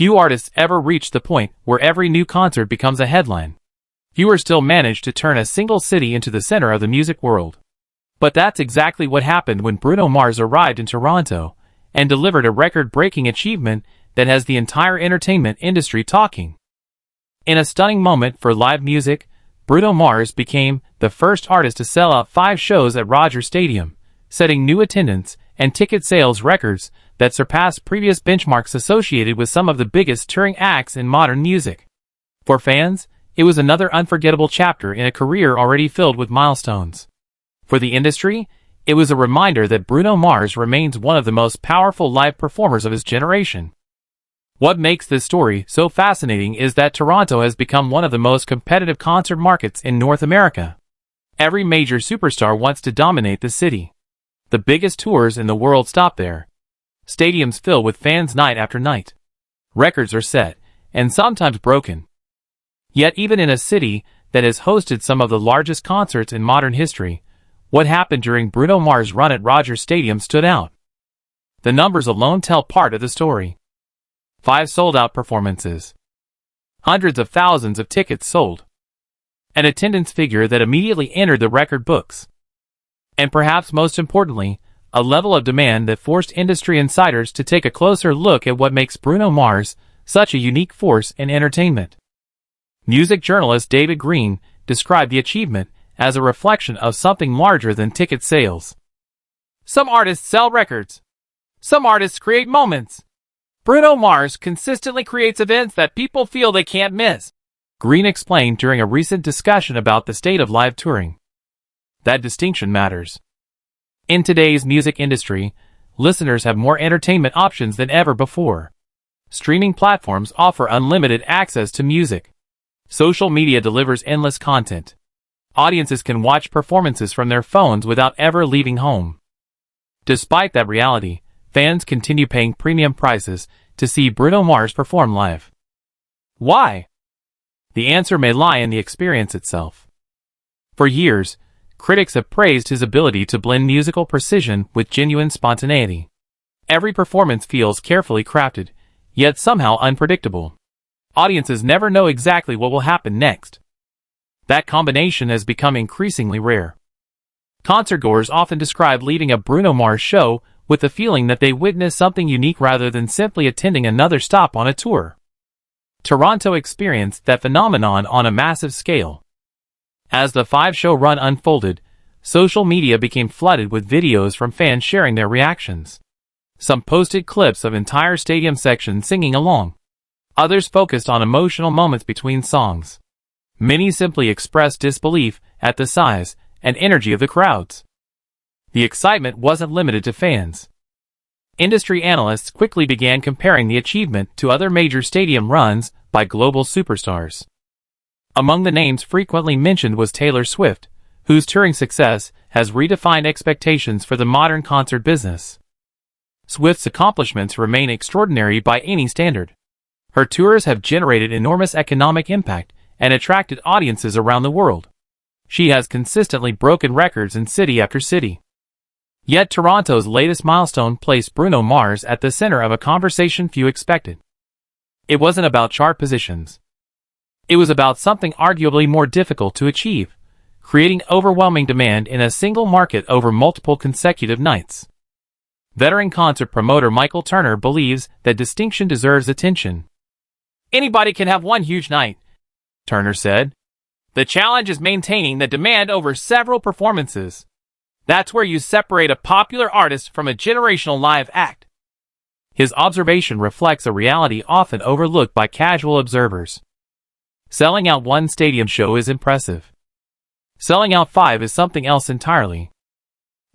Few artists ever reach the point where every new concert becomes a headline. Fewer still manage to turn a single city into the center of the music world. But that's exactly what happened when Bruno Mars arrived in Toronto and delivered a record-breaking achievement that has the entire entertainment industry talking. In a stunning moment for live music, Bruno Mars became the first artist to sell out 5 shows at Rogers Stadium, setting new attendance and ticket sales records that surpassed previous benchmarks associated with some of the biggest touring acts in modern music. For fans, it was another unforgettable chapter in a career already filled with milestones. For the industry, it was a reminder that Bruno Mars remains one of the most powerful live performers of his generation. What makes this story so fascinating is that Toronto has become one of the most competitive concert markets in North America. Every major superstar wants to dominate the city. The biggest tours in the world stop there. Stadiums fill with fans night after night. Records are set, and sometimes broken. Yet even in a city that has hosted some of the largest concerts in modern history, what happened during Bruno Mars' run at Rogers Stadium stood out. The numbers alone tell part of the story. 5 sold-out performances. Hundreds of thousands of tickets sold. An attendance figure that immediately entered the record books. And perhaps most importantly, a level of demand that forced industry insiders to take a closer look at what makes Bruno Mars such a unique force in entertainment. Music journalist David Green described the achievement as a reflection of something larger than ticket sales. Some artists sell records. Some artists create moments. Bruno Mars consistently creates events that people feel they can't miss, Green explained during a recent discussion about the state of live touring. That distinction matters. In today's music industry, listeners have more entertainment options than ever before. Streaming platforms offer unlimited access to music. Social media delivers endless content. Audiences can watch performances from their phones without ever leaving home. Despite that reality, fans continue paying premium prices to see Bruno Mars perform live. Why? The answer may lie in the experience itself. For years, critics have praised his ability to blend musical precision with genuine spontaneity. Every performance feels carefully crafted, yet somehow unpredictable. Audiences never know exactly what will happen next. That combination has become increasingly rare. Concertgoers often describe leaving a Bruno Mars show with the feeling that they witnessed something unique rather than simply attending another stop on a tour. Toronto experienced that phenomenon on a massive scale. As the 5-show run unfolded, social media became flooded with videos from fans sharing their reactions. Some posted clips of entire stadium sections singing along. Others focused on emotional moments between songs. Many simply expressed disbelief at the size and energy of the crowds. The excitement wasn't limited to fans. Industry analysts quickly began comparing the achievement to other major stadium runs by global superstars. Among the names frequently mentioned was Taylor Swift, whose touring success has redefined expectations for the modern concert business. Swift's accomplishments remain extraordinary by any standard. Her tours have generated enormous economic impact and attracted audiences around the world. She has consistently broken records in city after city. Yet Toronto's latest milestone placed Bruno Mars at the center of a conversation few expected. It wasn't about chart positions. It was about something arguably more difficult to achieve, creating overwhelming demand in a single market over multiple consecutive nights. Veteran concert promoter Michael Turner believes that distinction deserves attention. "Anybody can have one huge night," Turner said. "The challenge is maintaining the demand over several performances. That's where you separate a popular artist from a generational live act." His observation reflects a reality often overlooked by casual observers. Selling out one stadium show is impressive. Selling out 5 is something else entirely.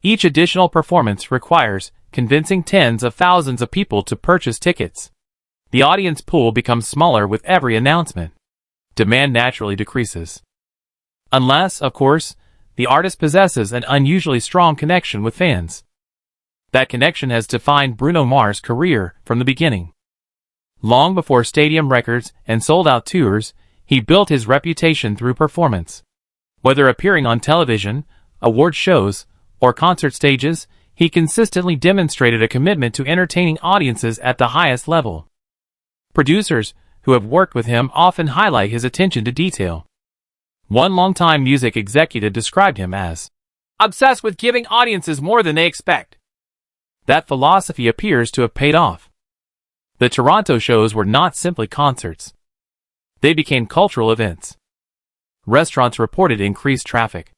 Each additional performance requires convincing tens of thousands of people to purchase tickets. The audience pool becomes smaller with every announcement. Demand naturally decreases. Unless, of course, the artist possesses an unusually strong connection with fans. That connection has defined Bruno Mars' career from the beginning. Long before stadium records and sold-out tours, he built his reputation through performance. Whether appearing on television, award shows, or concert stages, he consistently demonstrated a commitment to entertaining audiences at the highest level. Producers who have worked with him often highlight his attention to detail. One longtime music executive described him as obsessed with giving audiences more than they expect. That philosophy appears to have paid off. The Toronto shows were not simply concerts. They became cultural events. Restaurants reported increased traffic.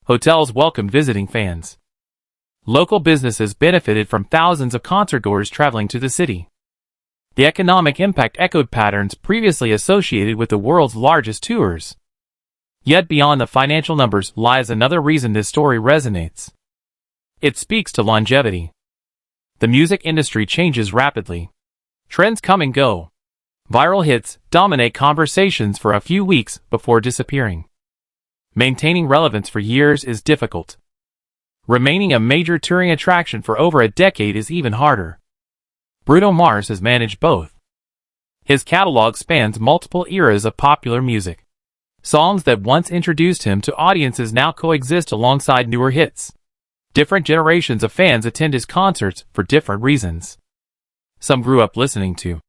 Hotels welcomed visiting fans. Local businesses benefited from thousands of concertgoers traveling to the city. The economic impact echoed patterns previously associated with the world's largest tours. Yet beyond the financial numbers lies another reason this story resonates. It speaks to longevity. The music industry changes rapidly. Trends come and go. Viral hits dominate conversations for a few weeks before disappearing. Maintaining relevance for years is difficult. Remaining a major touring attraction for over a decade is even harder. Bruno Mars has managed both. His catalog spans multiple eras of popular music. Songs that once introduced him to audiences now coexist alongside newer hits. Different generations of fans attend his concerts for different reasons. Some grew up listening to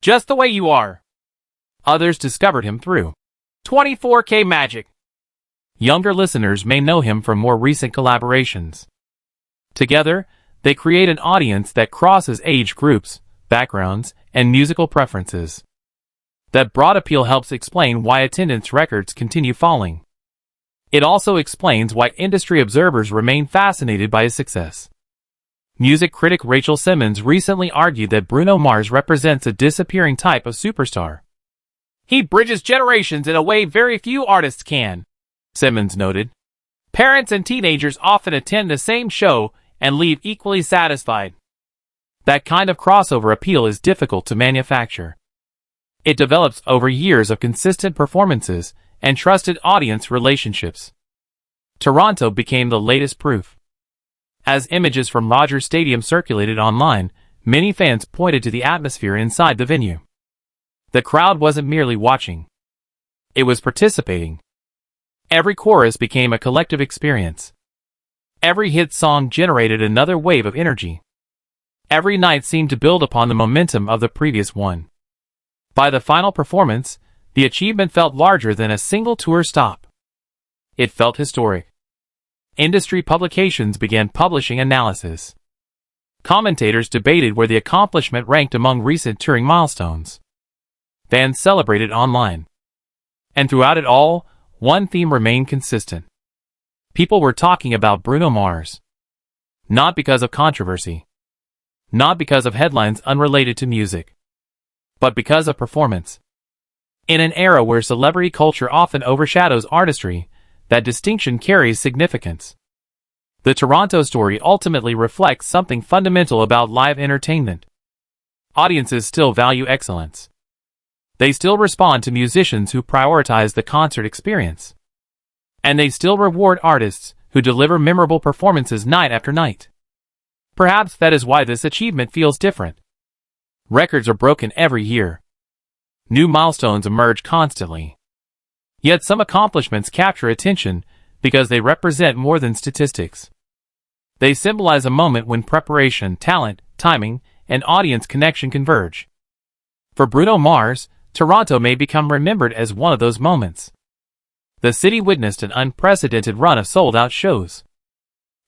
Just the Way You Are. Others discovered him through 24K Magic. Younger listeners may know him from more recent collaborations. Together, they create an audience that crosses age groups, backgrounds, and musical preferences. That broad appeal helps explain why attendance records continue falling. It also explains why industry observers remain fascinated by his success. Music critic Rachel Simmons recently argued that Bruno Mars represents a disappearing type of superstar. He bridges generations in a way very few artists can, Simmons noted. Parents and teenagers often attend the same show and leave equally satisfied. That kind of crossover appeal is difficult to manufacture. It develops over years of consistent performances and trusted audience relationships. Toronto became the latest proof. As images from Rogers Stadium circulated online, many fans pointed to the atmosphere inside the venue. The crowd wasn't merely watching. It was participating. Every chorus became a collective experience. Every hit song generated another wave of energy. Every night seemed to build upon the momentum of the previous one. By the final performance, the achievement felt larger than a single tour stop. It felt historic. Industry publications began publishing analysis. Commentators debated where the accomplishment ranked among recent touring milestones. Fans celebrated online. And throughout it all, one theme remained consistent. People were talking about Bruno Mars. Not because of controversy. Not because of headlines unrelated to music. But because of performance. In an era where celebrity culture often overshadows artistry, that distinction carries significance. The Toronto story ultimately reflects something fundamental about live entertainment. Audiences still value excellence. They still respond to musicians who prioritize the concert experience. And they still reward artists who deliver memorable performances night after night. Perhaps that is why this achievement feels different. Records are broken every year. New milestones emerge constantly. Yet some accomplishments capture attention because they represent more than statistics. They symbolize a moment when preparation, talent, timing, and audience connection converge. For Bruno Mars, Toronto may become remembered as one of those moments. The city witnessed an unprecedented run of sold-out shows.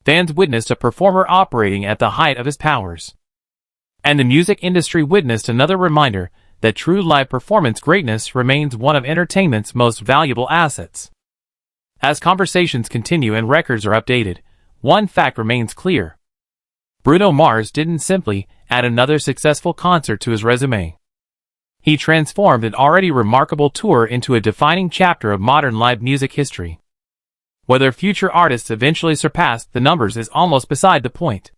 Fans witnessed a performer operating at the height of his powers. And the music industry witnessed another reminder that true live performance greatness remains one of entertainment's most valuable assets. As conversations continue and records are updated, one fact remains clear. Bruno Mars didn't simply add another successful concert to his resume. He transformed an already remarkable tour into a defining chapter of modern live music history. Whether future artists eventually surpass the numbers is almost beside the point.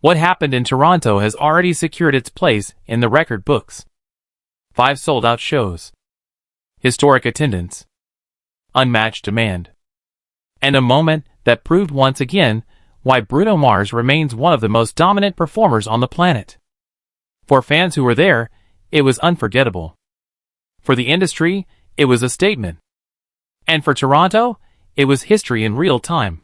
What happened in Toronto has already secured its place in the record books. 5 sold-out shows. Historic attendance. Unmatched demand. And a moment that proved once again why Bruno Mars remains one of the most dominant performers on the planet. For fans who were there, it was unforgettable. For the industry, it was a statement. And for Toronto, it was history in real time.